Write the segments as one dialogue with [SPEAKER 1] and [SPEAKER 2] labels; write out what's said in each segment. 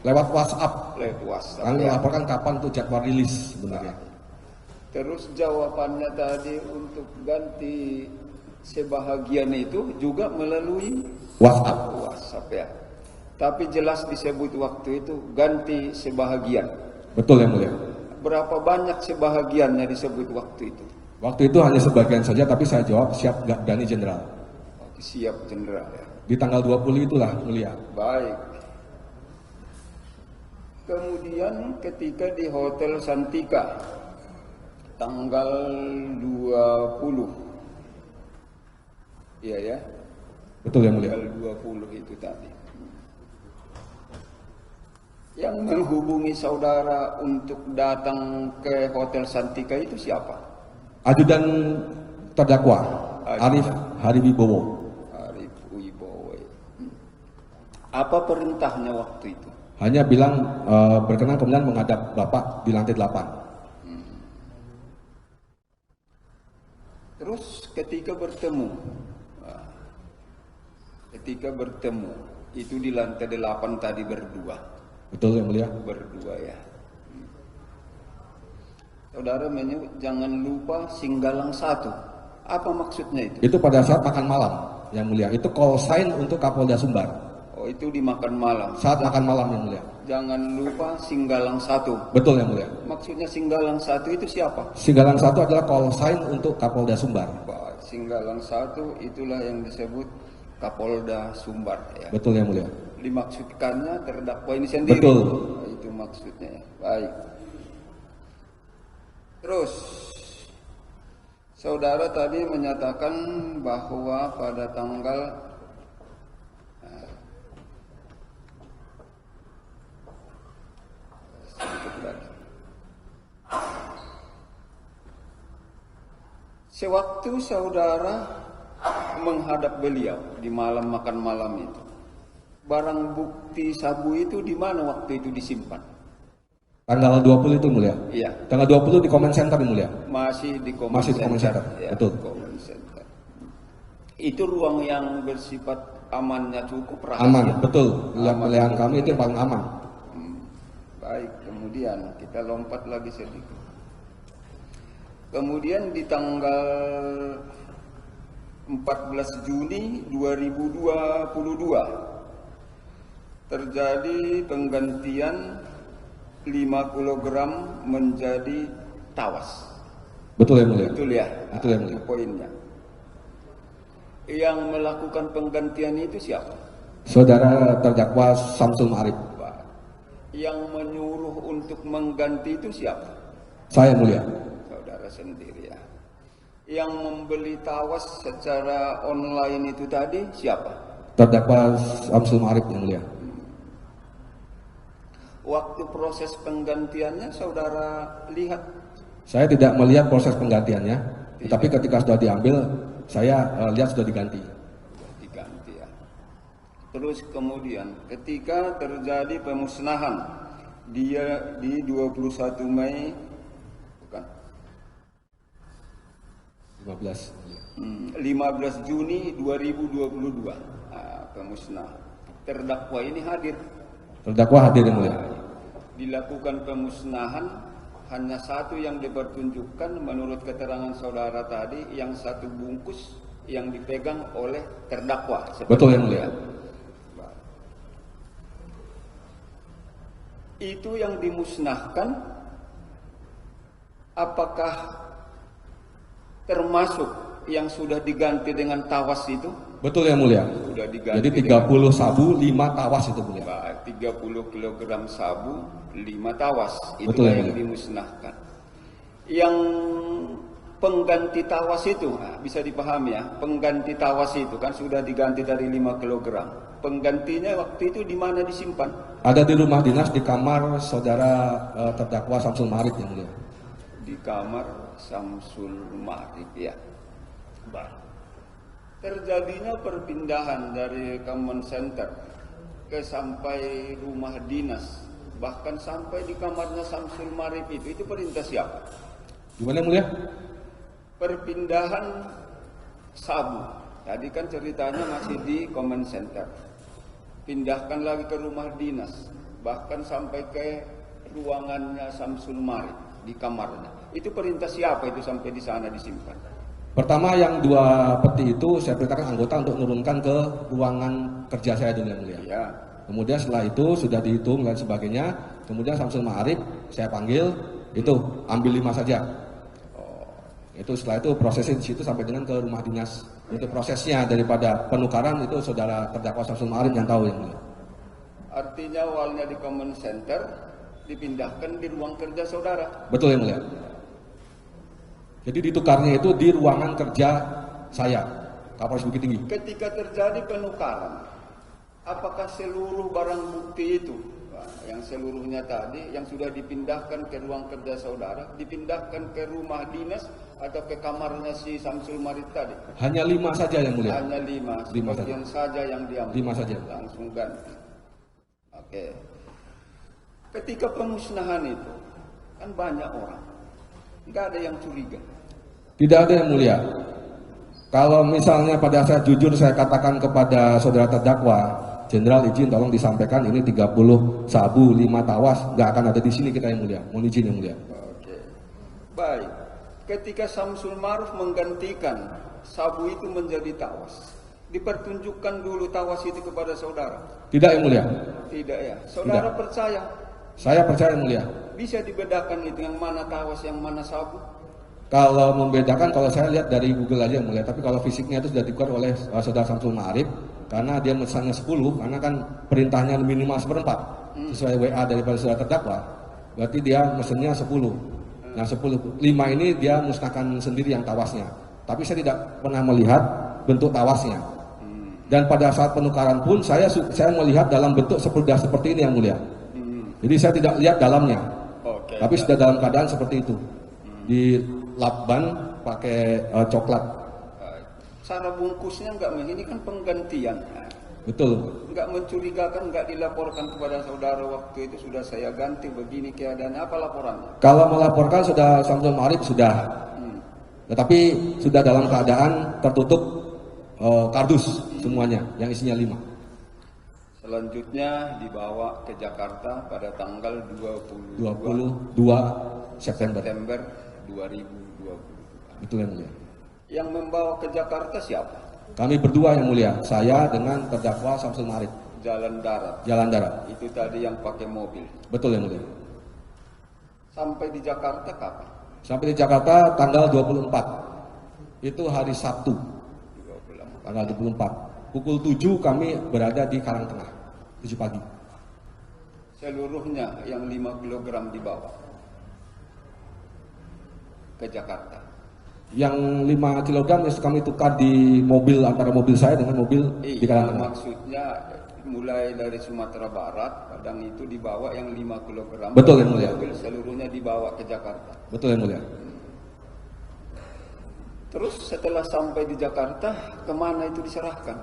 [SPEAKER 1] Lewat WhatsApp.
[SPEAKER 2] Lewat WhatsApp.
[SPEAKER 1] Kami melaporkan kapan tuh jadwal rilis sebenarnya.
[SPEAKER 2] Terus jawabannya tadi untuk ganti sebahagian itu juga melalui WhatsApp ya. Tapi jelas disebut waktu itu ganti sebahagian.
[SPEAKER 1] Betul yang mulia.
[SPEAKER 2] Berapa banyak sebahagiannya disebut waktu itu?
[SPEAKER 1] Waktu itu hanya sebagian saja, tapi saya jawab siap nggak berani jenderal.
[SPEAKER 2] Siap jenderal ya.
[SPEAKER 1] Di tanggal 20 itulah mulia.
[SPEAKER 2] Baik. Kemudian ketika di Hotel Santika tanggal 20. Iya ya.
[SPEAKER 1] Betul yang mulia.
[SPEAKER 2] Tanggal 20 itu tadi. Yang menghubungi saudara untuk datang ke Hotel Santika itu siapa?
[SPEAKER 1] Ajudan terdakwa Arif Hariwibowo.
[SPEAKER 2] Arif Wibowo. Apa perintahnya waktu itu?
[SPEAKER 1] Hanya bilang berkenan kemudian menghadap Bapak di lantai 8.
[SPEAKER 2] Terus ketika bertemu itu di lantai 8 tadi berdua.
[SPEAKER 1] Betul yang mulia.
[SPEAKER 2] Berdua ya. Saudara menyebut jangan lupa Singgalang 1. Apa maksudnya itu?
[SPEAKER 1] Itu pada saat makan malam yang mulia. Itu call sign untuk Kapolda Sumbar.
[SPEAKER 2] Oh, itu di makan malam.
[SPEAKER 1] Saat makan malam yang mulia.
[SPEAKER 2] Jangan lupa Singgalang 1.
[SPEAKER 1] Betul yang mulia.
[SPEAKER 2] Maksudnya Singgalang 1 itu siapa?
[SPEAKER 1] Singgalang 1 adalah call sign untuk Kapolda Sumbar.
[SPEAKER 2] Singgalang 1 itulah yang disebut Kapolda Sumbar ya.
[SPEAKER 1] Betul yang mulia.
[SPEAKER 2] Dimaksudkannya terdakwa ini sendiri.
[SPEAKER 1] Betul.
[SPEAKER 2] Itu maksudnya ya. Baik. Terus saudara tadi menyatakan bahwa pada tanggal sewaktu saudara menghadap beliau di malam makan malam itu, barang bukti sabu itu di mana waktu itu disimpan?
[SPEAKER 1] Tanggal 20 itu mulia.
[SPEAKER 2] Iya.
[SPEAKER 1] Tanggal 20 di Comment Center mulia.
[SPEAKER 2] Masih di Comment
[SPEAKER 1] Center.
[SPEAKER 2] Ya,
[SPEAKER 1] Betul.
[SPEAKER 2] Comment Center. Itu ruang yang bersifat amannya cukup rahasia.
[SPEAKER 1] Aman, betul. Pilihan kami itu yang paling aman.
[SPEAKER 2] Baik, kemudian kita lompat lagi sedikit. Kemudian di tanggal 14 Juni 2022 terjadi penggantian 5 kg menjadi tawas.
[SPEAKER 1] Betul ya mulia.
[SPEAKER 2] Betul ya.
[SPEAKER 1] Betul ya mulia.
[SPEAKER 2] Itu poinnya. Yang melakukan penggantian itu siapa?
[SPEAKER 1] Saudara terdakwa Samsul Ma'arif.
[SPEAKER 2] Yang menyuruh untuk mengganti itu siapa?
[SPEAKER 1] Saya mulia.
[SPEAKER 2] Saudara sendiri ya. Yang membeli tawas secara online itu tadi siapa?
[SPEAKER 1] Terdakwa Samsul Ma'arif yang mulia.
[SPEAKER 2] Waktu proses penggantiannya saudara lihat?
[SPEAKER 1] Saya tidak melihat proses penggantiannya, tetapi ketika sudah diambil, saya lihat sudah diganti.
[SPEAKER 2] Diganti ya. Terus kemudian ketika terjadi pemusnahan dia di 21 Mei bukan 15 Juni 2022 pemusnahan. Terdakwa ini hadir.
[SPEAKER 1] Terdakwa hadir yang mulia.
[SPEAKER 2] Dilakukan pemusnahan, hanya satu yang dipertunjukkan menurut keterangan saudara tadi, yang satu bungkus yang dipegang oleh terdakwa.
[SPEAKER 1] Betul yang mulia.
[SPEAKER 2] Itu yang dimusnahkan, apakah termasuk yang sudah diganti dengan tawas itu?
[SPEAKER 1] Betul yang mulia.
[SPEAKER 2] Sudah diganti.
[SPEAKER 1] Jadi 30 sabu, 5 tawas itu mulia.
[SPEAKER 2] 30 kg sabu, 5 tawas.
[SPEAKER 1] Betul
[SPEAKER 2] Itulah yang dimusnahkan. Yang pengganti tawas itu bisa dipahami ya. Pengganti tawas itu kan sudah diganti dari 5 kg. Penggantinya waktu itu di mana disimpan?
[SPEAKER 1] Ada di rumah dinas di kamar saudara terdakwa Samsul Ma'arif yang mulia.
[SPEAKER 2] Di kamar Samsul Ma'arif ya. Baik. Terjadinya perpindahan dari Comment Center ke sampai rumah dinas, bahkan sampai di kamarnya Samsul Ma'arif itu perintah siapa?
[SPEAKER 1] Gimana mulia?
[SPEAKER 2] Perpindahan sabu. Tadi kan ceritanya masih di Comment Center. Pindahkan lagi ke rumah dinas. bahkan sampai ke ruangannya Samsul Mari di kamarnya. Itu perintah siapa itu sampai di sana disimpan?
[SPEAKER 1] Pertama yang 2 peti itu saya perintahkan anggota untuk menurunkan ke ruangan kerja saya dulu yang mulia.
[SPEAKER 2] Ya.
[SPEAKER 1] Kemudian setelah itu sudah dihitung dan sebagainya, kemudian Samsul Ma'arif saya panggil, itu ambil 5 saja. Itu setelah itu prosesnya di situ sampai dengan ke rumah dinas. Itu prosesnya daripada penukaran itu saudara terdakwa Samsul Ma'arif yang tahu yang mulia.
[SPEAKER 2] Artinya awalnya di command center dipindahkan di ruang kerja saudara.
[SPEAKER 1] Betul yang mulia. Jadi ditukarnya itu di ruangan kerja saya, Kapolres Bukit Tinggi.
[SPEAKER 2] Ketika terjadi penukaran, apakah seluruh barang bukti itu, yang seluruhnya tadi, yang sudah dipindahkan ke ruang kerja saudara, dipindahkan ke rumah dinas atau ke kamarnya si Samsul Marid tadi?
[SPEAKER 1] Hanya 5 saja yang mulia.
[SPEAKER 2] Hanya 5, sebagian saja yang diambil.
[SPEAKER 1] 5 saja.
[SPEAKER 2] Langsung ganti. Oke. Ketika pemusnahan itu, kan banyak orang, nggak ada yang curiga.
[SPEAKER 1] Tidak ada yang mulia. Kalau misalnya pada saat jujur saya katakan kepada saudara terdakwa, Jenderal izin tolong disampaikan ini 30 sabu, 5 tawas, nggak akan ada di sini kita yang mulia. Mohon izin yang mulia.
[SPEAKER 2] Oke. Baik. Ketika Samsul Ma'arif menggantikan sabu itu menjadi tawas, dipertunjukkan dulu tawas itu kepada saudara?
[SPEAKER 1] Tidak yang mulia.
[SPEAKER 2] Tidak ya. Saudara
[SPEAKER 1] Tidak.
[SPEAKER 2] percaya?
[SPEAKER 1] Saya percaya yang mulia.
[SPEAKER 2] Bisa dibedakan itu yang mana tawas, yang mana sabu?
[SPEAKER 1] Kalau membedakan, kalau saya lihat dari Google aja yang mulia, tapi kalau fisiknya itu sudah ditukar oleh saudara Samsul Ma'arif, karena dia mesannya 10, karena kan perintahnya minimal 1/4 sesuai WA daripada saudara terdakwa, berarti dia mesennya 10. Nah 5 ini dia musnahkan sendiri yang tawasnya, tapi saya tidak pernah melihat bentuk tawasnya. Dan pada saat penukaran pun saya melihat dalam bentuk seperti ini yang mulia. Jadi saya tidak lihat dalamnya, tapi sudah dalam keadaan seperti itu. Di lakban pakai coklat.
[SPEAKER 2] Cara bungkusnya enggak, ini kan penggantian.
[SPEAKER 1] Betul.
[SPEAKER 2] Enggak mencurigakan, enggak dilaporkan kepada saudara waktu itu sudah saya ganti begini keadaannya, apa laporannya?
[SPEAKER 1] Kalau melaporkan sudah Samsul Ma'arif sudah, tetapi sudah dalam keadaan tertutup kardus semuanya, yang isinya 5.
[SPEAKER 2] Selanjutnya dibawa ke Jakarta pada tanggal
[SPEAKER 1] 22 September
[SPEAKER 2] 2022.
[SPEAKER 1] Betul yang mulia.
[SPEAKER 2] Yang membawa ke Jakarta siapa?
[SPEAKER 1] Kami berdua yang mulia, saya dengan terdakwa Samsul Ma'arif.
[SPEAKER 2] Jalan darat.
[SPEAKER 1] Jalan darat.
[SPEAKER 2] Itu tadi yang pakai mobil.
[SPEAKER 1] Betul yang mulia.
[SPEAKER 2] Sampai di Jakarta kapan?
[SPEAKER 1] Sampai di Jakarta tanggal 24. Itu hari Sabtu.
[SPEAKER 2] 24.
[SPEAKER 1] Tanggal 24. Pukul 7 kami berada di Karangtengah. 7 pagi.
[SPEAKER 2] Seluruhnya yang 5 kg dibawa ke Jakarta.
[SPEAKER 1] Yang 5 kg yang kami tukar di mobil, antara mobil saya dengan mobil di Karangtengah.
[SPEAKER 2] Maksudnya mulai dari Sumatera Barat, kadang itu dibawa yang 5 kg.
[SPEAKER 1] Betul yang mulia.
[SPEAKER 2] Mobil seluruhnya dibawa ke Jakarta.
[SPEAKER 1] Betul yang mulia.
[SPEAKER 2] Terus setelah sampai di Jakarta, kemana itu diserahkan?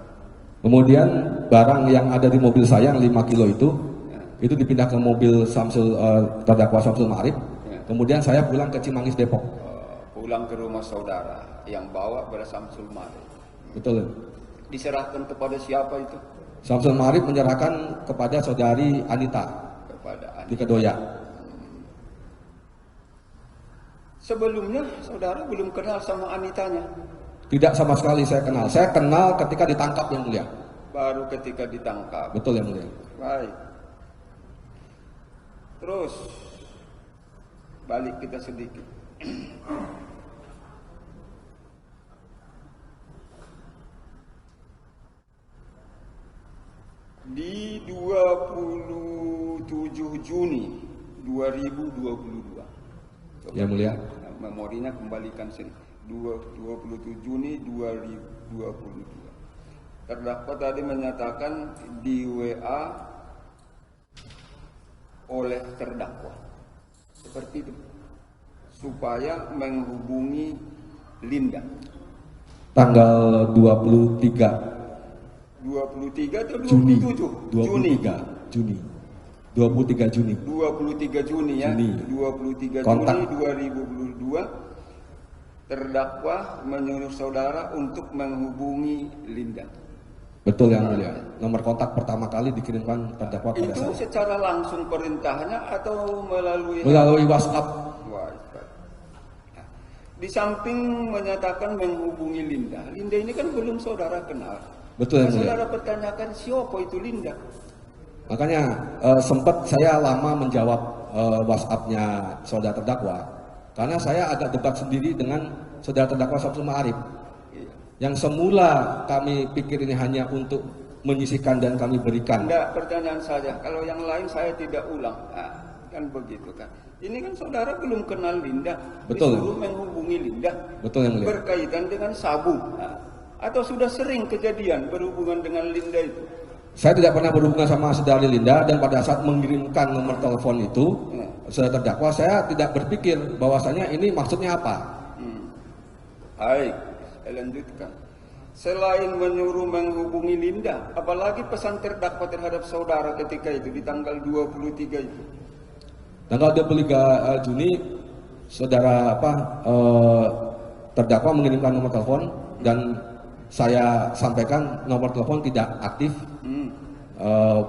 [SPEAKER 1] Kemudian barang yang ada di mobil saya yang 5 kilo itu dipindah ke mobil terdakwa Samsul Ma'arif. Kemudian saya pulang ke Cimanggis Depok.
[SPEAKER 2] Pulang ke rumah saudara yang bawa pada Samsul Ma'arif.
[SPEAKER 1] Betul.
[SPEAKER 2] Diserahkan kepada siapa itu?
[SPEAKER 1] Samsul Ma'arif menyerahkan kepada saudari Anita.
[SPEAKER 2] Kepada Anita.
[SPEAKER 1] Di Kedoya.
[SPEAKER 2] Sebelumnya saudara belum kenal sama Anitanya?
[SPEAKER 1] Tidak sama sekali saya kenal. Saya kenal ketika ditangkap yang mulia.
[SPEAKER 2] Baru ketika ditangkap.
[SPEAKER 1] Betul yang mulia.
[SPEAKER 2] Baik. Terus balik kita sedikit. Di 27 Juni 2022.
[SPEAKER 1] Yang mulia.
[SPEAKER 2] Memorinya kembalikan sini. 27 Juni 2022. Terdakwa tadi menyatakan di WA oleh terdakwa. Seperti itu. Supaya menghubungi Linda.
[SPEAKER 1] Tanggal 23
[SPEAKER 2] atau 27?
[SPEAKER 1] Juni.
[SPEAKER 2] Juni.
[SPEAKER 1] 23 Juni.
[SPEAKER 2] 23 Juni ya.
[SPEAKER 1] Juni.
[SPEAKER 2] 23
[SPEAKER 1] Kontak.
[SPEAKER 2] Juni 2022. Terdakwa menyuruh saudara untuk menghubungi Linda.
[SPEAKER 1] Betul yang mulia. Nomor kontak pertama kali dikirimkan terdakwa kepada
[SPEAKER 2] Itu
[SPEAKER 1] saya.
[SPEAKER 2] secara langsung perintahnya atau melalui
[SPEAKER 1] WhatsApp.
[SPEAKER 2] Nah, di samping menyatakan menghubungi Linda, Linda ini kan belum saudara kenal.
[SPEAKER 1] Betul yang mulia.
[SPEAKER 2] Saudara pertanyakan siapa itu Linda.
[SPEAKER 1] Makanya sempat saya lama menjawab WhatsApp-nya saudara terdakwa karena saya agak debat sendiri dengan saudara terdakwa Samsul Ma'arif. Yang semula kami pikir ini hanya untuk menyisihkan dan kami berikan.
[SPEAKER 2] Enggak, pertanyaan saja. Kalau yang lain saya tidak ulang. Nah, kan begitu kan. Ini kan saudara belum kenal Linda.
[SPEAKER 1] Betul.
[SPEAKER 2] Disuruh menghubungi Linda.
[SPEAKER 1] Betul yang mulia.
[SPEAKER 2] Berkaitan dengan sabu. Nah, atau sudah sering kejadian berhubungan dengan Linda itu?
[SPEAKER 1] Saya tidak pernah berhubungan sama saudari Linda dan pada saat mengirimkan nomor telepon itu, saudara terdakwa saya tidak berpikir bahwasanya ini maksudnya apa.
[SPEAKER 2] Baik, saya lanjutkan. Selain menyuruh menghubungi Linda, apalagi pesan terdakwa terhadap saudara ketika itu di tanggal 23 itu?
[SPEAKER 1] Tanggal 23 Juni, saudara terdakwa mengirimkan nomor telepon dan saya sampaikan nomor telepon tidak aktif.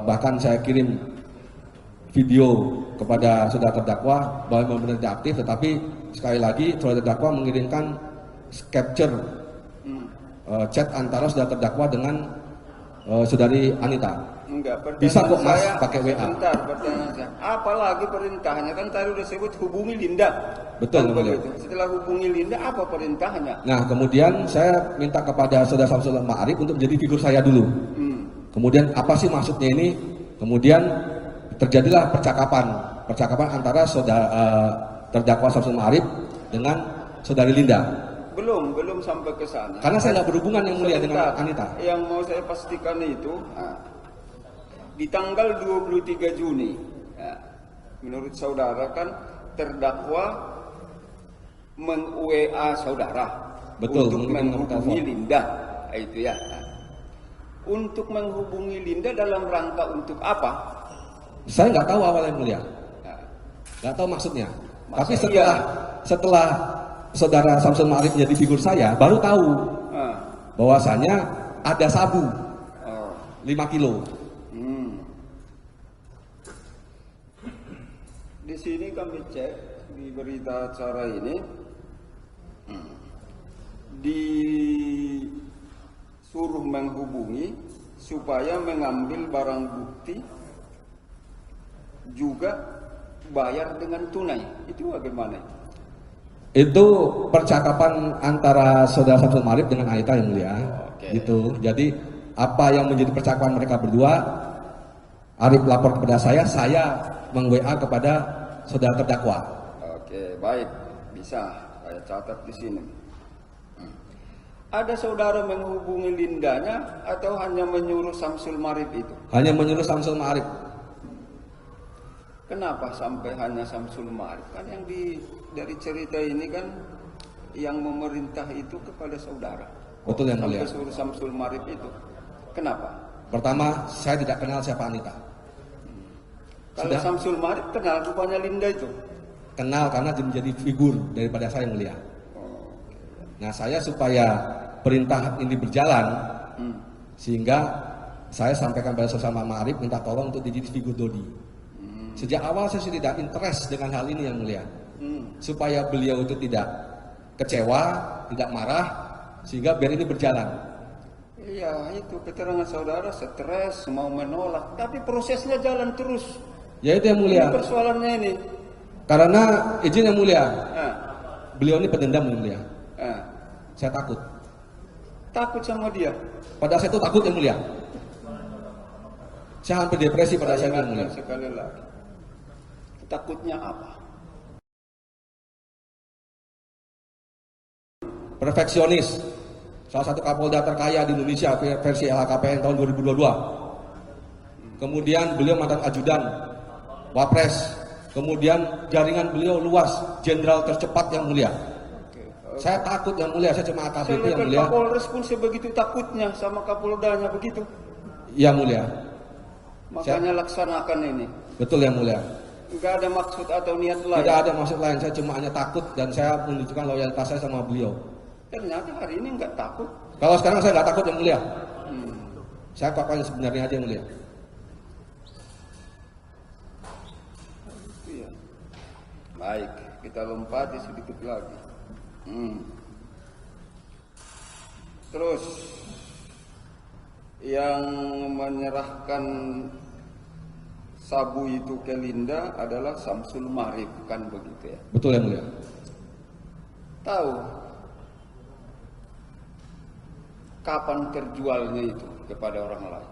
[SPEAKER 1] Bahkan saya kirim video kepada saudara terdakwa bahwa benar tidak aktif, tetapi sekali lagi saudara terdakwa mengirimkan capture chat antara saudara terdakwa dengan saudari Anita.
[SPEAKER 2] Enggak,
[SPEAKER 1] bisa kok mas pakai WA.
[SPEAKER 2] Sebentar, pertanyaan saya. Apalagi perintahnya kan tadi udah sebut hubungi Linda.
[SPEAKER 1] Betul,
[SPEAKER 2] kan begitu. Setelah hubungi Linda, apa perintahnya?
[SPEAKER 1] Nah, kemudian saya minta kepada saudara Samsul Ma'arif untuk menjadi figur saya dulu. Kemudian apa sih maksudnya ini? Kemudian terjadilah percakapan antara saudara terdakwa Samsul Ma'arif dengan saudari Linda.
[SPEAKER 2] Belum sampai ke sana.
[SPEAKER 1] Karena saya nggak berhubungan yang mulia dengan Anita.
[SPEAKER 2] Yang mau saya pastikan itu, di tanggal 23 Juni, menurut saudara kan terdakwa meng-WA saudara.
[SPEAKER 1] Betul,
[SPEAKER 2] untuk menghubungi Linda, itu ya. Untuk menghubungi Linda dalam rangka untuk apa?
[SPEAKER 1] Saya nggak tahu awalnya yang mulia, nggak tahu maksudnya. Tapi setelah saudara Samsul Ma'arif menjadi figur saya, baru tahu bahwasanya ada sabu 5 kilo.
[SPEAKER 2] Di sini kami cek di berita acara ini, disuruh menghubungi supaya mengambil barang bukti juga bayar dengan tunai. Itu bagaimana?
[SPEAKER 1] Itu percakapan antara saudara Samsul Ma'arif dengan Anita yang mulia. Gitu. Jadi apa yang menjadi percakapan mereka berdua, Arif lapor kepada saya meng-WA kepada saudara terdakwa.
[SPEAKER 2] Oke, baik, bisa saya catat di sini. Ada saudara menghubungi Lindanya atau hanya menyuruh Samsul Ma'arif itu?
[SPEAKER 1] Hanya menyuruh Samsul Ma'arif.
[SPEAKER 2] Kenapa sampai hanya Samsul Ma'arif? Kan yang dari cerita ini kan yang memerintah itu kepada saudara.
[SPEAKER 1] Betul yang mulia.
[SPEAKER 2] Sampai suruh Samsul Ma'arif itu. Kenapa?
[SPEAKER 1] Pertama, saya tidak kenal siapa Anita.
[SPEAKER 2] Kalau Samsul Ma'arif kenal rupanya Linda itu?
[SPEAKER 1] Kenal karena menjadi figur daripada saya yang mulia. Nah, saya supaya perintah ini berjalan, sehingga saya sampaikan pada sesama Ma'arif minta tolong untuk jadi figur Dodi. Sejak awal saya sudah tidak interest dengan hal ini yang mulia, supaya beliau itu tidak kecewa, tidak marah, sehingga biar ini berjalan.
[SPEAKER 2] Iya, itu keterangan saudara stres, mau menolak, tapi prosesnya jalan terus.
[SPEAKER 1] Ya itu yang mulia.
[SPEAKER 2] Ini persoalannya ini.
[SPEAKER 1] Karena izin yang mulia, beliau ini pendendam yang mulia. Saya takut.
[SPEAKER 2] Takut sama dia?
[SPEAKER 1] Pada saya itu takut yang mulia. Saya hampir depresi pada saya yang mulia.
[SPEAKER 2] Sekali lagi. Takutnya apa?
[SPEAKER 1] Perfeksionis. Salah satu Kapolda terkaya di Indonesia versi LHKPN tahun 2022. Kemudian beliau mantan ajudan Wapres. Kemudian jaringan beliau luas, jenderal tercepat yang mulia. Saya takut yang mulia, saya cuma AKBP yang mulia.
[SPEAKER 2] Kapolres pun sebegitu takutnya sama Kapoldanya begitu.
[SPEAKER 1] Yang mulia.
[SPEAKER 2] Makanya laksanakan ini.
[SPEAKER 1] Betul yang mulia.
[SPEAKER 2] Enggak ada maksud atau niat lain.
[SPEAKER 1] Tidak ada maksud lain, saya cuma hanya takut dan saya menunjukkan loyalitas saya sama beliau.
[SPEAKER 2] Ternyata hari ini enggak takut.
[SPEAKER 1] Kalau sekarang saya nggak takut yang mulia. Saya katakan sebenarnya aja yang mulia.
[SPEAKER 2] Iya. Baik, kita lompati sedikit lagi. Terus yang menyerahkan sabu itu ke Linda adalah Samsul Marif, kan begitu ya?
[SPEAKER 1] Betul yang mulia.
[SPEAKER 2] Tahu kapan terjualnya itu kepada orang lain?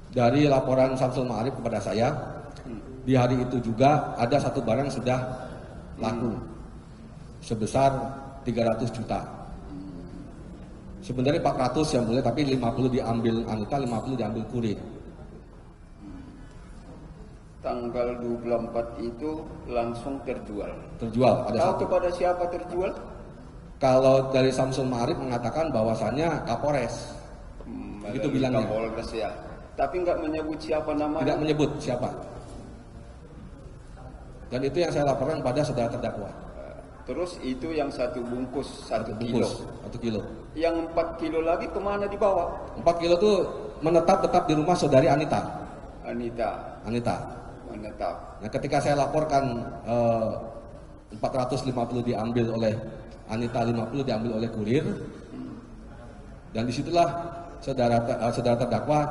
[SPEAKER 1] Dari laporan Samsul Ma'arif kepada saya, di hari itu juga ada satu barang sudah laku sebesar 300 juta. Sebenarnya 400 yang mulia, tapi 50 diambil Anita, 50 diambil kurir.
[SPEAKER 2] Tanggal 24 itu langsung terjual.
[SPEAKER 1] Terjual. Ada
[SPEAKER 2] Tahu
[SPEAKER 1] satu.
[SPEAKER 2] kepada siapa terjual?
[SPEAKER 1] Kalau dari Samsul Ma'arif mengatakan bahwasannya Kapolres. Begitu
[SPEAKER 2] Melalui
[SPEAKER 1] bilangnya.
[SPEAKER 2] Kapolres ya. Tapi nggak menyebut siapa namanya.
[SPEAKER 1] Tidak menyebut siapa. Dan itu yang saya laporkan pada saudara terdakwa.
[SPEAKER 2] Terus itu yang satu bungkus 1 kilo.
[SPEAKER 1] Bungkus 1 kilo.
[SPEAKER 2] Yang 4 kilo lagi kemana dibawa?
[SPEAKER 1] 4 kilo itu tetap di rumah saudari Anita.
[SPEAKER 2] Anita menetap.
[SPEAKER 1] Nah, ketika saya laporkan 450 diambil oleh Anita, 50 diambil oleh kurir, dan disitulah saudara terdakwa,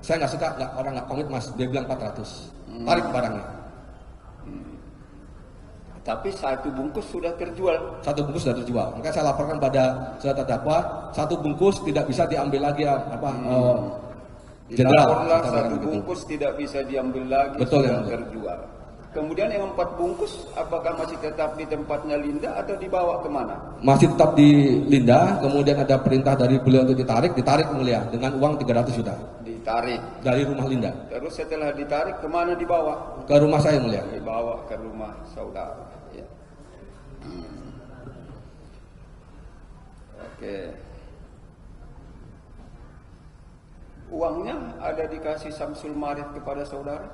[SPEAKER 1] saya nggak suka, orang nggak komit mas, dia bilang 400, tarik barangnya.
[SPEAKER 2] Tapi 1 bungkus sudah terjual.
[SPEAKER 1] 1 bungkus sudah terjual. Maka saya laporkan pada saudara terdakwa, 1 bungkus tidak bisa diambil lagi jenderal.
[SPEAKER 2] Dilaporlah 1 bungkus tidak bisa diambil lagi.
[SPEAKER 1] Betul,
[SPEAKER 2] sudah
[SPEAKER 1] ya,
[SPEAKER 2] terjual. Kemudian yang 4 bungkus apakah masih tetap di tempatnya Linda atau dibawa kemana?
[SPEAKER 1] Masih tetap di Linda, kemudian ada perintah dari beliau untuk ditarik mulia dengan uang 300 juta.
[SPEAKER 2] Ditarik
[SPEAKER 1] Dari rumah Linda.
[SPEAKER 2] Terus setelah ditarik kemana dibawa?
[SPEAKER 1] Ke rumah saya mulia.
[SPEAKER 2] Dibawa ke rumah saudara. Ya. Oke. Uangnya ada dikasih Samsul Marif kepada saudara?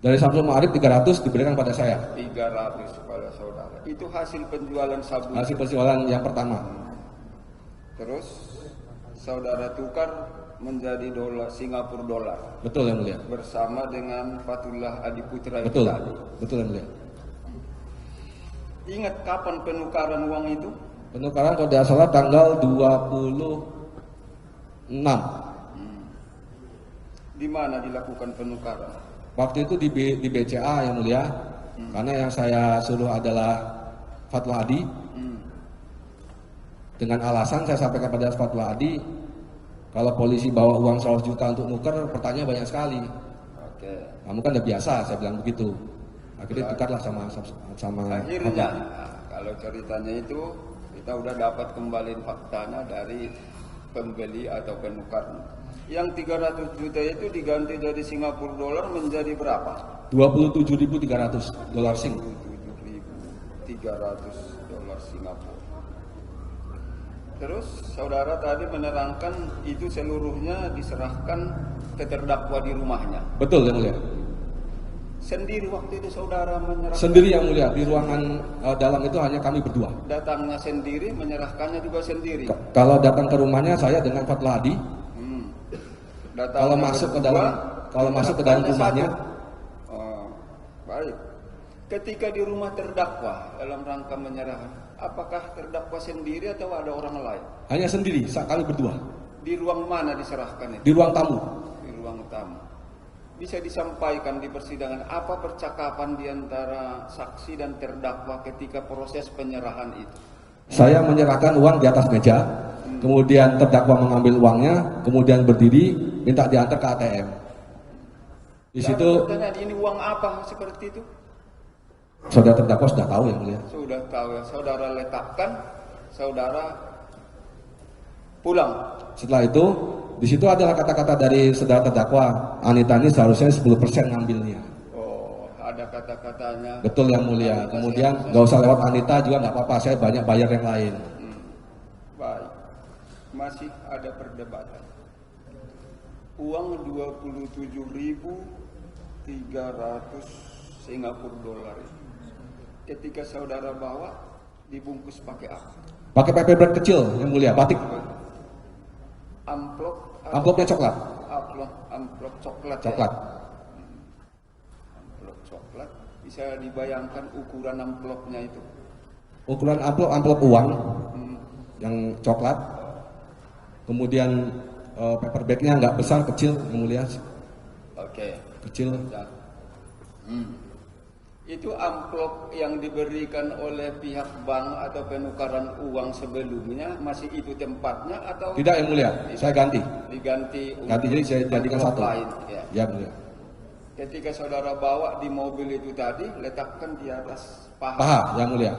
[SPEAKER 1] Dari Samsul Ma'arif 300 diberikan pada saya.
[SPEAKER 2] 300 kepada saudara. Itu hasil penjualan sabu.
[SPEAKER 1] Hasil penjualan yang pertama.
[SPEAKER 2] Terus saudara tukar menjadi Singapura dolar.
[SPEAKER 1] Betul yang mulia.
[SPEAKER 2] Bersama dengan Fatullah Adiputra
[SPEAKER 1] Betul.
[SPEAKER 2] tadi.
[SPEAKER 1] Betul yang mulia.
[SPEAKER 2] Ingat kapan penukaran uang itu?
[SPEAKER 1] Penukaran kalau tidak salah tanggal 26.
[SPEAKER 2] Di mana dilakukan penukaran?
[SPEAKER 1] Waktu itu di BCA yang mulia. Karena yang saya suruh adalah Fatwa Adi. Dengan alasan saya sampaikan pada Fatwa Adi, kalau polisi bawa uang 100 juta untuk nuker, pertanyaan banyak sekali.
[SPEAKER 2] Oke.
[SPEAKER 1] Kamu kan udah biasa, saya bilang begitu. Akhirnya tukarlah sama
[SPEAKER 2] Akhirnya, kalau ceritanya itu kita udah dapat kembali faktanya dari pembeli atau penukar. Yang 300 juta itu diganti dari Singapura dolar menjadi berapa?
[SPEAKER 1] 27.300 dolar Sing.
[SPEAKER 2] 27.300 dolar Singapura. Terus saudara tadi menerangkan itu seluruhnya diserahkan ke terdakwa di rumahnya.
[SPEAKER 1] Betul yang mulia.
[SPEAKER 2] Sendiri waktu itu saudara menyerahkan?
[SPEAKER 1] Sendiri yang mulia, di ruangan dalam itu hanya kami berdua.
[SPEAKER 2] Datangnya sendiri, menyerahkannya juga sendiri.
[SPEAKER 1] Kalau datang ke rumahnya saya dengan Fatwa Adi. Kalau masuk ke dalam rumahnya.
[SPEAKER 2] Baik. Ketika di rumah terdakwa dalam rangka menyerahkan, apakah terdakwa sendiri atau ada orang lain?
[SPEAKER 1] Hanya sendiri, kami berdua.
[SPEAKER 2] Di ruang mana diserahkan itu?
[SPEAKER 1] Di ruang tamu.
[SPEAKER 2] Di ruang tamu. Bisa disampaikan di persidangan apa percakapan di antara saksi dan terdakwa ketika proses penyerahan itu?
[SPEAKER 1] Saya menyerahkan uang di atas meja, kemudian terdakwa mengambil uangnya, kemudian berdiri minta diantar ke ATM. Di situ
[SPEAKER 2] ini uang apa seperti itu?
[SPEAKER 1] saudara terdakwa sudah tahu yang mulia.
[SPEAKER 2] Sudah tahu, saudara letakkan, saudara pulang.
[SPEAKER 1] Setelah itu, di situ adalah kata-kata dari saudara terdakwa, Anita ini seharusnya 10% ngambilnya.
[SPEAKER 2] Oh, ada kata-katanya.
[SPEAKER 1] Betul yang mulia. Kemudian nggak usah lewat Anita juga nggak apa-apa, saya banyak bayar yang lain.
[SPEAKER 2] Baik, masih ada perdebatan. Uang 27.300 Singapura dolar itu, ketika saudara bawa dibungkus pakai apa?
[SPEAKER 1] Pakai paper bag kecil yang mulia, batik. Amplopnya coklat.
[SPEAKER 2] Amplop coklat.
[SPEAKER 1] Coklat.
[SPEAKER 2] Ya? Amplop coklat. Bisa dibayangkan ukuran amplopnya itu.
[SPEAKER 1] Ukuran amplop uang yang coklat. Kemudian paper bagnya nggak besar, kecil, yang mulia.
[SPEAKER 2] Oke.
[SPEAKER 1] Kecil.
[SPEAKER 2] Itu amplop yang diberikan oleh pihak bank atau penukaran uang sebelumnya, masih itu tempatnya atau
[SPEAKER 1] tidak, yang mulia? Saya ganti.
[SPEAKER 2] Diganti.
[SPEAKER 1] Jadi saya jadikan satu.
[SPEAKER 2] Lain, ya.
[SPEAKER 1] Ya, mulia.
[SPEAKER 2] Ketika saudara bawa di mobil itu tadi, letakkan di atas paha.
[SPEAKER 1] Paha, yang mulia.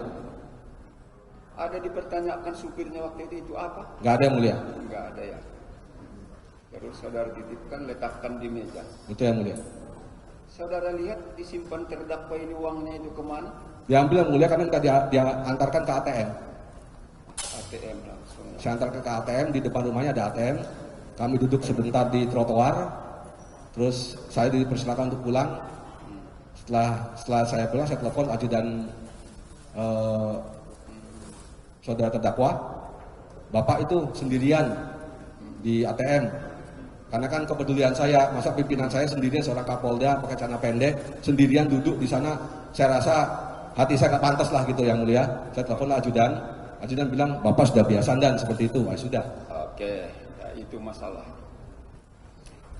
[SPEAKER 2] Ada dipertanyakan supirnya waktu itu apa?
[SPEAKER 1] Nggak ada, yang mulia.
[SPEAKER 2] Nggak ada ya. Terus saudara titipkan, letakkan di meja.
[SPEAKER 1] Itu yang mulia.
[SPEAKER 2] Saudara lihat disimpan terdakwa ini uangnya itu kemana?
[SPEAKER 1] Diambil, yang mulia, karena dia antarkan ke ATM.
[SPEAKER 2] ATM langsung.
[SPEAKER 1] Saya antarkan ke ATM, di depan rumahnya ada ATM. Kami duduk sebentar di trotoar. Terus saya dipersilakan untuk pulang. Setelah saya pulang, saya telepon ajudan saudara terdakwa. Bapak itu sendirian di ATM. Karena kan kepedulian saya, masa pimpinan saya sendirian, seorang Kapolda pakai celana pendek, sendirian duduk di sana. Saya rasa hati saya nggak pantas lah gitu, yang mulia. Saya telepon ajudan. Ajudan bilang, Bapak sudah biasa dan seperti itu. Sudah.
[SPEAKER 2] Oke, ya itu masalah.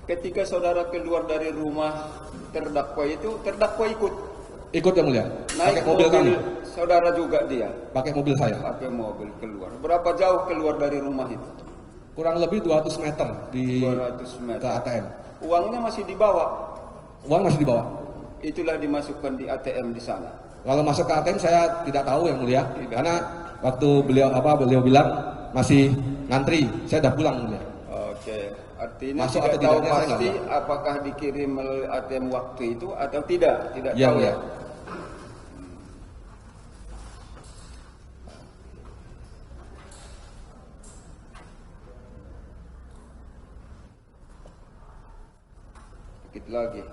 [SPEAKER 2] Ketika saudara keluar dari rumah terdakwa itu, terdakwa ikut.
[SPEAKER 1] Ikut, yang mulia.
[SPEAKER 2] Naik
[SPEAKER 1] pakai mobil kami.
[SPEAKER 2] Saudara juga dia.
[SPEAKER 1] Pakai mobil saya.
[SPEAKER 2] Pakai mobil keluar. Berapa jauh keluar dari rumah itu?
[SPEAKER 1] Kurang lebih 200 meter di
[SPEAKER 2] 200 meter.
[SPEAKER 1] ke ATM.
[SPEAKER 2] Uangnya masih dibawa.
[SPEAKER 1] Uang masih dibawa.
[SPEAKER 2] Itulah dimasukkan di ATM di sana.
[SPEAKER 1] Kalau masuk ke ATM saya tidak tahu, yang mulia.
[SPEAKER 2] Tidak.
[SPEAKER 1] Karena waktu beliau bilang masih ngantri, saya sudah pulang, yang mulia.
[SPEAKER 2] Oke, artinya
[SPEAKER 1] Masuk
[SPEAKER 2] tidak
[SPEAKER 1] atau
[SPEAKER 2] tahu
[SPEAKER 1] tidaknya saya
[SPEAKER 2] pasti
[SPEAKER 1] nggak
[SPEAKER 2] apakah dikirim melalui ATM waktu itu atau tidak. Tidak
[SPEAKER 1] Ya,
[SPEAKER 2] tahu
[SPEAKER 1] mulia.
[SPEAKER 2] ya. Sedikit lagi.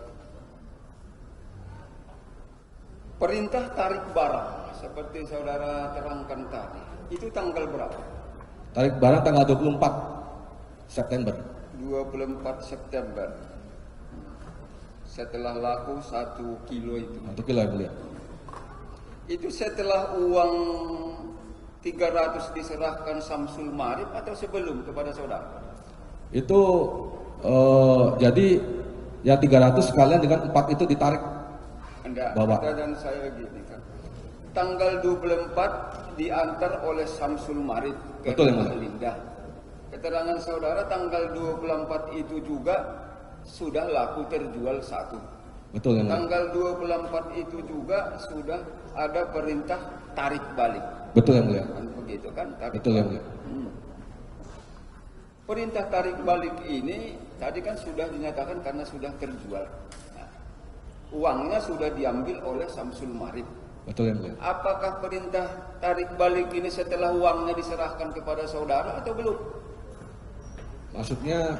[SPEAKER 2] Perintah tarik barang seperti saudara terangkan tadi, itu tanggal berapa?
[SPEAKER 1] Tarik barang tanggal 24 September.
[SPEAKER 2] 24 September. Setelah laku 1 kilo itu.
[SPEAKER 1] 1 kilo, yang mulia.
[SPEAKER 2] Itu setelah uang 300 diserahkan Samsul Marif atau sebelum kepada saudara?
[SPEAKER 1] Itu jadi ya 300 sekalian dengan 4 itu ditarik.
[SPEAKER 2] Enggak,
[SPEAKER 1] Bawa.
[SPEAKER 2] dan saya gini kan. Tanggal 24 diantar oleh Samsul Marif ke
[SPEAKER 1] Betul, yang
[SPEAKER 2] rumah
[SPEAKER 1] mulia.
[SPEAKER 2] Linda. Keterangan saudara tanggal 24 itu juga sudah laku terjual 1.
[SPEAKER 1] Betul, yang mulia.
[SPEAKER 2] Tanggal 24 itu juga sudah ada perintah tarik balik.
[SPEAKER 1] Betul, yang mulia.
[SPEAKER 2] Kan begitu kan? Tarik
[SPEAKER 1] Betul, yang
[SPEAKER 2] balik.
[SPEAKER 1] mulia.
[SPEAKER 2] Perintah tarik balik ini tadi kan sudah dinyatakan karena sudah terjual. Nah, uangnya sudah diambil oleh Samsul Marif.
[SPEAKER 1] Betul, yang mulia.
[SPEAKER 2] Apakah perintah tarik balik ini setelah uangnya diserahkan kepada saudara atau belum?
[SPEAKER 1] Maksudnya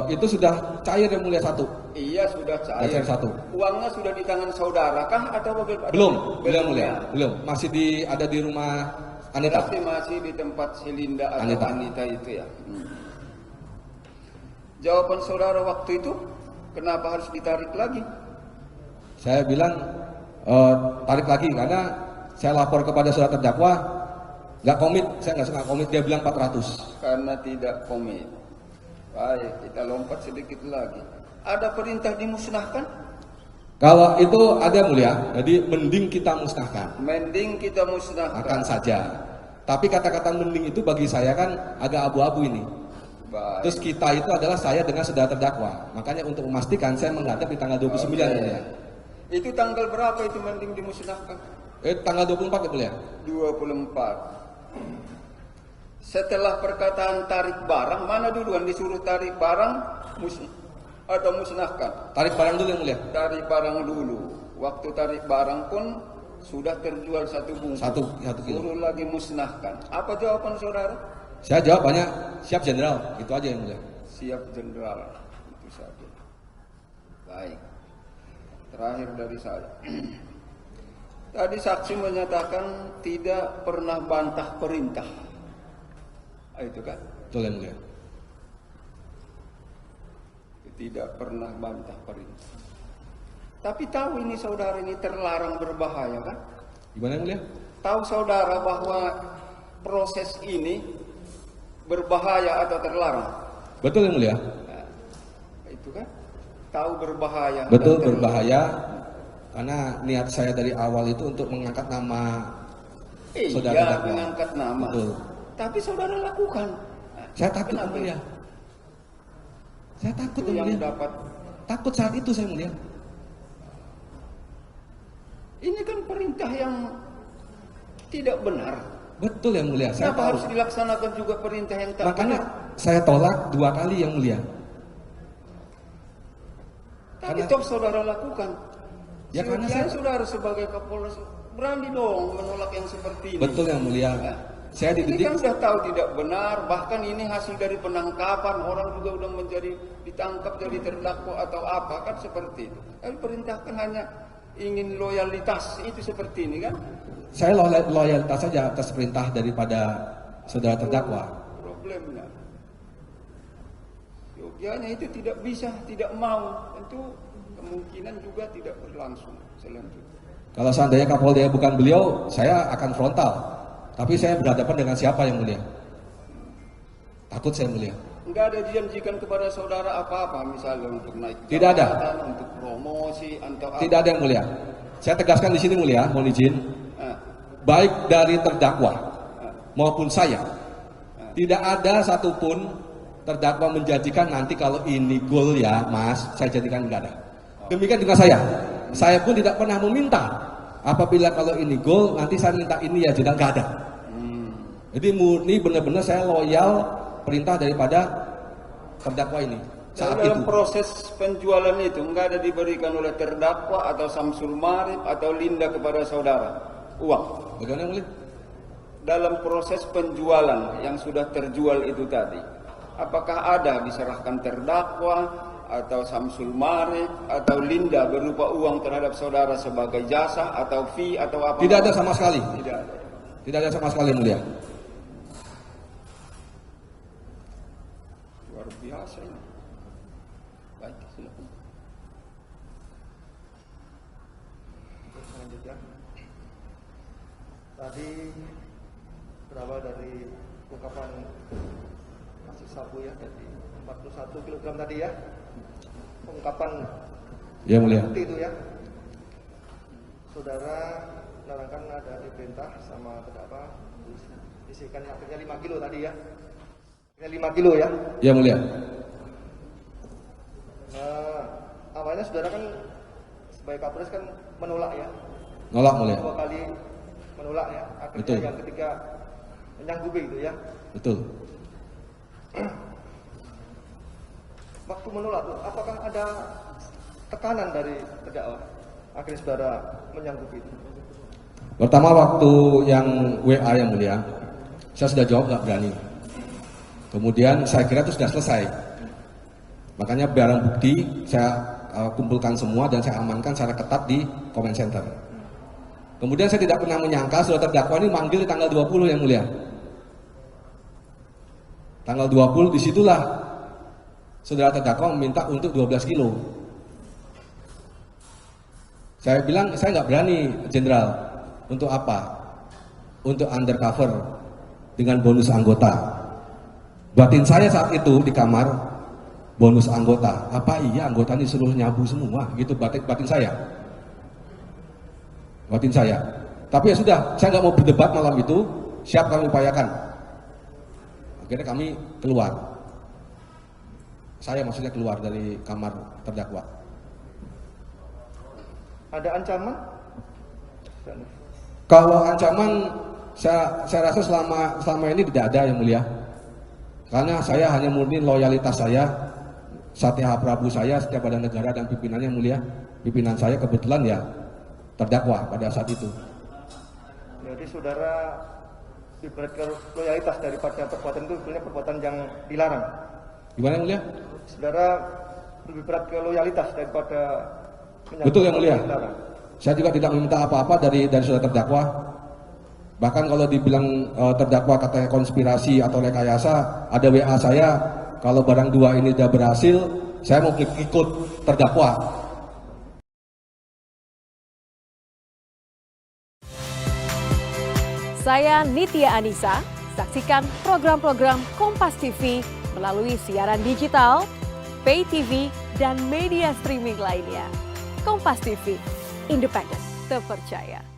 [SPEAKER 1] itu sudah cair, yang mulia, 1.
[SPEAKER 2] Iya, sudah cair.
[SPEAKER 1] Cair 1.
[SPEAKER 2] Uangnya sudah di tangan saudara kah atau bagaimana?
[SPEAKER 1] Belum, yang mulia. Belum. Masih ada di rumah Anita.
[SPEAKER 2] Masih di tempat Selinda atau
[SPEAKER 1] Anita.
[SPEAKER 2] Anita itu ya. Jawaban saudara waktu itu, kenapa harus ditarik lagi?
[SPEAKER 1] Saya bilang tarik lagi karena saya lapor kepada saudara terdakwa, nggak komit, saya nggak komit. Dia bilang 400.
[SPEAKER 2] Karena tidak komit. Baik, kita lompat sedikit lagi. Ada perintah dimusnahkan?
[SPEAKER 1] Kalau itu ada, mulia, jadi mending kita musnahkan.
[SPEAKER 2] Mending kita musnahkan.
[SPEAKER 1] Akan saja. Tapi kata-kata mending itu bagi saya kan agak abu-abu ini.
[SPEAKER 2] Baik.
[SPEAKER 1] Terus kita itu adalah saya dengan saudara terdakwa. Makanya untuk memastikan saya menghadap di tanggal 29, mulia.
[SPEAKER 2] Itu tanggal berapa itu mending dimusnahkan?
[SPEAKER 1] Tanggal 24, ya, mulia.
[SPEAKER 2] 24. Setelah perkataan tarik barang, mana duluan disuruh tarik barang atau musnahkan?
[SPEAKER 1] Tarik barang dulu, yang mulia.
[SPEAKER 2] Tarik barang dulu. Waktu tarik barang pun sudah terjual 1 bungkus.
[SPEAKER 1] 1 kilo.
[SPEAKER 2] Suruh lagi musnahkan. Apa jawaban saudara?
[SPEAKER 1] Saya jawab banyak, siap jenderal. Itu aja, yang mulia.
[SPEAKER 2] Siap jenderal. Itu saja. Baik. Terakhir dari saya. Tadi saksi menyatakan tidak pernah bantah perintah. Itu kan?
[SPEAKER 1] Betul, yang mulia.
[SPEAKER 2] tidak pernah bantah perintah. Tapi tahu ini saudara ini terlarang berbahaya kan?
[SPEAKER 1] Gimana yang mulia?
[SPEAKER 2] Tahu saudara bahwa proses ini berbahaya atau terlarang?
[SPEAKER 1] Betul yang mulia.
[SPEAKER 2] Nah, itu kan? Tahu berbahaya.
[SPEAKER 1] Betul berbahaya. Karena niat saya dari awal itu untuk mengangkat nama saudara
[SPEAKER 2] iya,
[SPEAKER 1] terdakwa.
[SPEAKER 2] mengangkat nama.
[SPEAKER 1] Betul.
[SPEAKER 2] Tapi saudara lakukan. Nah,
[SPEAKER 1] Saya takut yang
[SPEAKER 2] kenapa
[SPEAKER 1] mulia. Saya takut
[SPEAKER 2] itu
[SPEAKER 1] yang
[SPEAKER 2] yang
[SPEAKER 1] mulia.
[SPEAKER 2] dapat?
[SPEAKER 1] Takut saat itu saya mulia.
[SPEAKER 2] Ini kan perintah yang tidak benar.
[SPEAKER 1] Betul yang mulia. Saya
[SPEAKER 2] Kenapa
[SPEAKER 1] tahu.
[SPEAKER 2] harus dilaksanakan juga perintah yang tak
[SPEAKER 1] Makanya
[SPEAKER 2] benar?
[SPEAKER 1] saya tolak 2 kali yang mulia.
[SPEAKER 2] Tapi
[SPEAKER 1] karena-
[SPEAKER 2] toh saudara lakukan.
[SPEAKER 1] Ya, karena
[SPEAKER 2] Sekian
[SPEAKER 1] saya-
[SPEAKER 2] saudara sebagai Kapolres berani dong menolak yang seperti ini.
[SPEAKER 1] Betul yang mulia.
[SPEAKER 2] Nah,
[SPEAKER 1] Saya
[SPEAKER 2] ini
[SPEAKER 1] dididik.
[SPEAKER 2] kan sudah tahu tidak benar, bahkan ini hasil dari penangkapan, orang juga udah menjadi ditangkap jadi terdakwa atau apa kan seperti itu. Tapi perintahkan hanya ingin loyalitas itu seperti ini kan?
[SPEAKER 1] Saya loyalitas saja atas perintah daripada saudara terdakwa.
[SPEAKER 2] Problemnya. Yogyanya itu tidak bisa, tidak mau, tentu kemungkinan juga tidak berlangsung selanjutnya.
[SPEAKER 1] Kalau seandainya Kapolda bukan beliau, saya akan frontal. Tapi saya berhadapan dengan siapa yang mulia? Takut saya mulia.
[SPEAKER 2] Enggak ada dijanjikan kepada saudara apa-apa, misalnya untuk naik
[SPEAKER 1] Tidak ada.
[SPEAKER 2] jabatan, untuk promosi atau apa.
[SPEAKER 1] Tidak ada yang mulia. Saya tegaskan di sini mulia, mohon izin.
[SPEAKER 2] Ah,
[SPEAKER 1] Baik dari terdakwa maupun saya, tidak ada satupun terdakwa menjanjikan nanti kalau ini goal ya mas, saya jadikan, enggak ada. Demikian juga saya. Saya pun tidak pernah meminta apabila kalau ini goal nanti saya minta ini ya, jadi enggak ada. Jadi murni benar-benar saya loyal perintah daripada terdakwa ini saat
[SPEAKER 2] dalam
[SPEAKER 1] itu.
[SPEAKER 2] proses penjualan itu enggak ada diberikan oleh terdakwa atau Samsul Marif atau Linda kepada saudara uang.
[SPEAKER 1] Bagaimana yang mulia?
[SPEAKER 2] Dalam proses penjualan yang sudah terjual itu tadi, apakah ada diserahkan terdakwa atau Samsul Marif atau Linda berupa uang terhadap saudara sebagai jasa atau fee atau apa?
[SPEAKER 1] Tidak ada sama sekali.
[SPEAKER 2] Tidak ada.
[SPEAKER 1] Tidak ada sama sekali yang mulia.
[SPEAKER 2] Luar biasa ini. Baik, silakan.
[SPEAKER 3] Selanjutnya, tadi berawal dari ungkapan kasus sabu ya, dari 41 kg tadi ya, ungkapan
[SPEAKER 1] Ya mulia.
[SPEAKER 3] bukti itu ya, saudara menerangkan ada diperintah sama terdakwa isikan akhirnya 5 kilo tadi ya, akhirnya 5 kilo ya.
[SPEAKER 1] Ya mulia.
[SPEAKER 3] Nah, awalnya saudara kan sebagai Kapolres kan menolak ya,
[SPEAKER 1] Nolak mulia.
[SPEAKER 3] 2 kali menolak ya, akhirnya
[SPEAKER 1] Betul.
[SPEAKER 3] yang ketiga menyanggupi itu ya.
[SPEAKER 1] Betul.
[SPEAKER 3] Waktu menolak tuh, apakah ada tekanan dari terdakwa akhirnya saudara menyanggupi itu?
[SPEAKER 1] Pertama waktu yang WA yang mulia, saya sudah jawab nggak berani. Kemudian saya kira itu sudah selesai. Makanya barang bukti saya kumpulkan semua dan saya amankan secara ketat di comment center. Kemudian saya tidak pernah menyangka saudara terdakwa ini manggil di tanggal 20 yang mulia. Tanggal 20 disitulah saudara terdakwa meminta untuk 12 kilo. Saya bilang saya nggak berani jenderal. Untuk apa? Untuk undercover dengan bonus anggota. Batin saya saat itu di kamar, bonus anggota. Apa iya anggota ini suruh nyabu semua? Gitu batin saya. Batin saya. Tapi ya sudah, saya nggak mau berdebat malam itu. Siap kami upayakan. Akhirnya kami keluar. Saya maksudnya keluar dari kamar terdakwa.
[SPEAKER 3] Ada ancaman?
[SPEAKER 1] Kalau ancaman saya rasa selama ini tidak ada yang mulia. Karena saya hanya murni loyalitas saya, Satya Prabu saya setiap ada negara dan pimpinannya yang mulia. Pimpinan saya kebetulan ya terdakwa pada saat itu.
[SPEAKER 3] Jadi saudara diberikan loyalitas daripada perbuatan itu sebenarnya perbuatan yang dilarang.
[SPEAKER 1] Gimana yang mulia?
[SPEAKER 3] Saudara lebih berat ke loyalitas daripada
[SPEAKER 1] Betul yang mulia.
[SPEAKER 3] dilarang.
[SPEAKER 1] Saya juga tidak meminta apa-apa dari saudara terdakwa. Bahkan kalau dibilang terdakwa katanya konspirasi atau rekayasa, ada WA saya kalau barang 2 ini sudah berhasil, saya mau ikut terdakwa.
[SPEAKER 4] Saya Nitya Anissa, saksikan program-program Kompas TV melalui siaran digital, pay TV, dan media streaming lainnya. Kompas TV, independen, terpercaya.